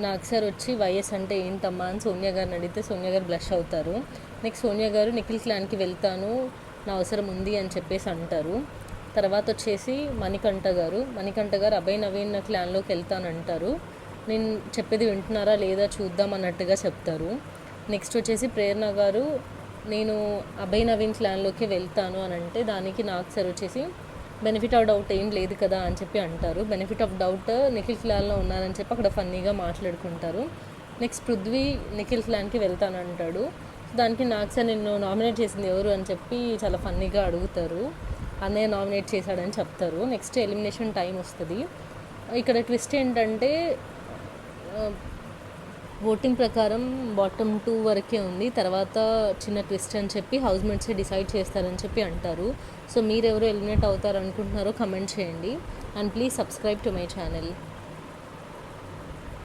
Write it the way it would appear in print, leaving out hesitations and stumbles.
నాకు సార్ వచ్చి వైఎస్ అంటే ఏంటమ్మా అని సోనియా గారిని అడిగితే సోనియా గారు బ్లష్ అవుతారు. నెక్స్ట్ సోనియా గారు నిఖిల్ క్లాన్కి వెళ్తాను, నా అవసరం ఉంది అని చెప్పేసి అంటారు. తర్వాత వచ్చేసి మణికంఠ గారు అభయ్ నవీన్ క్లాన్లోకి వెళ్తాను అంటారు. నేను చెప్పేది వింటున్నారా లేదా చూద్దాం అన్నట్టుగా చెప్తారు. నెక్స్ట్ వచ్చేసి ప్రేరణ గారు నేను అభయ్ నవీన్ క్లాన్లోకి వెళ్తాను అని అంటే దానికి నాకు సార్ వచ్చేసి బెనిఫిట్ ఆఫ్ డౌట్ ఏం లేదు కదా అని చెప్పి అంటారు. బెనిఫిట్ ఆఫ్ డౌట్ నిఖిల్ క్లాన్లో ఉన్నారని చెప్పి అక్కడ ఫన్నీగా మాట్లాడుకుంటారు. నెక్స్ట్ పృథ్వీ నిఖిల్ క్లాన్కి వెళ్తాను అంటాడు. దానికి నాకు సార్ నిన్ను నామినేట్ చేసింది ఎవరు అని చెప్పి చాలా ఫన్నీగా అడుగుతారు. అన్నయ్య నామినేట్ చేశాడని చెప్తారు. నెక్స్ట్ ఎలిమినేషన్ టైం వస్తుంది. ఇక్కడ ట్విస్ట్ ఏంటంటే ఓటింగ్ ప్రకారం బాటమ్ 2 వరకే ఉంది, తర్వాత చిన్న ట్విస్ట్ అని చెప్పి హౌస్ మేట్సే డిసైడ్ చేస్తారని చెప్పి అంటారు. సో మీరెవరు ఎలిమినేట్ అవుతారు అనుకుంటున్నారో కమెంట్ చేయండి. And please subscribe to my channel.